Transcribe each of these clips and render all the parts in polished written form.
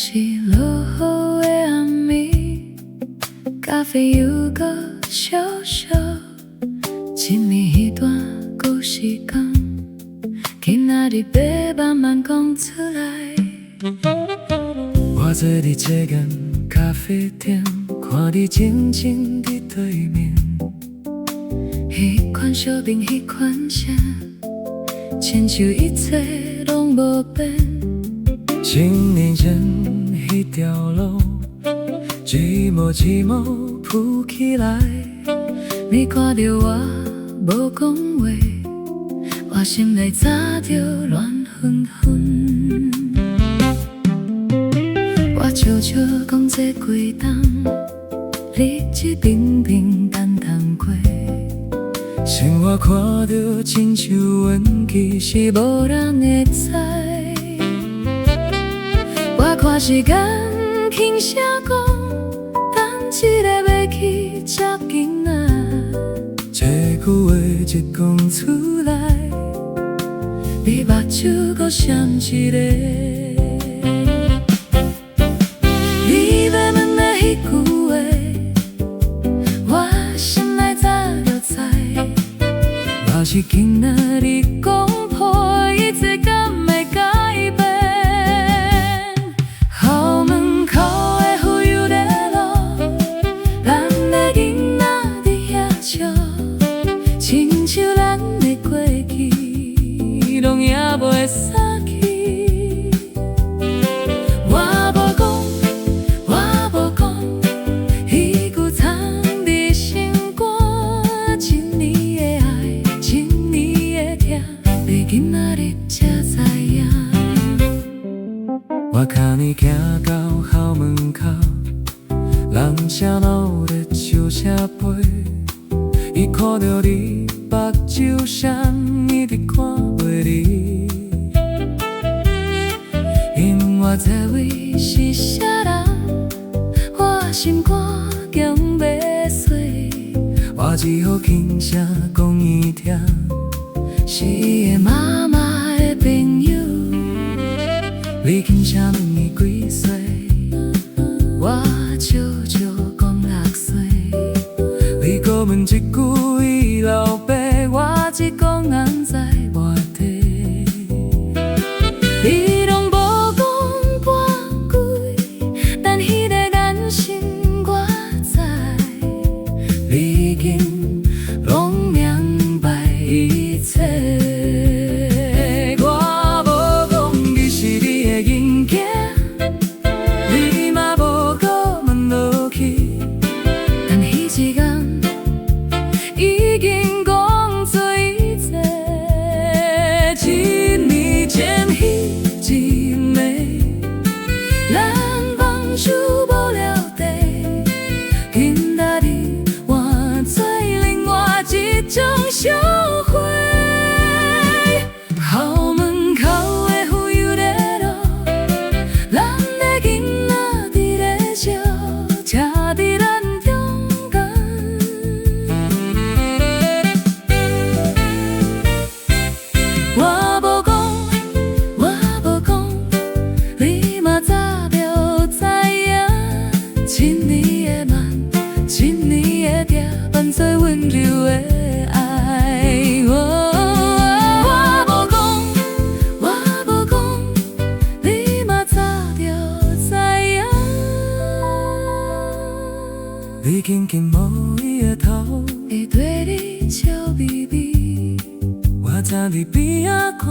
是落雨的暗暝，咖啡又搁烧烧，前面迄段故事讲，今仔日要慢慢讲出来。我坐伫这间咖啡店，看你静静伫对面，迄款小面，迄款声，亲像一切拢无变。10年前迄条路，寂寞寂寞铺起来。你看到我无讲话，我心内早就乱纷纷。我悄悄讲这几冬，日子平平淡淡过。生活看着亲像运气，是无人会知。我看时间轻声讲，等一个要去接囡仔。这句话一讲出来，你目睭搁闪一个。你要问的迄句话，我心内早就知。若是今仔日讲破，一切敢会改变？校门口的浮游的路，咱的囡仔伫遐笑，亲像咱的过去，拢也袂散去。我无讲，我无讲，迄句藏伫心肝，一年的爱，一年的痛，你今仔日才知影。我脚呢行到校门口，人正闹咧笑声飞。伊看到你目睭闪，伊伫看袂离。因我在位是啥人，我心肝强要碎，我只好轻声讲伊听。是伊的妈妈的朋友。你轻声问伊几岁，我悄悄讲6岁。你搁问一句伊老爸，我只讲安在外地。你拢无讲半句，但迄个眼神我知，你已经拢明白一切。我无讲你是你的囡囝，你嘛无搁问落去，但迄一天已经讲做一切。一年前迄一暝，咱放手无了地，今仔日换做另外一种相会。校门口的浮游的路，咱的囡仔伫咧笑，车伫咱中间。我无讲，我无讲，你嘛早就知影。一年的慢，一年的痛，伴做温柔的爱。我无讲，我无讲，你嘛早就知影。你紧紧摸伊的头，会对你笑眯眯，我站伫边仔看，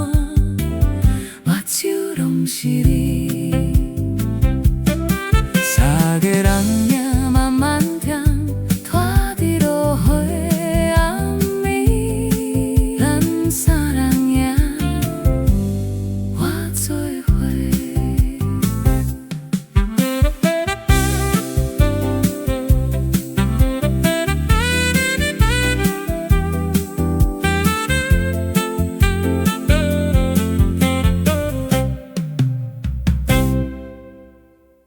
目睭拢是你。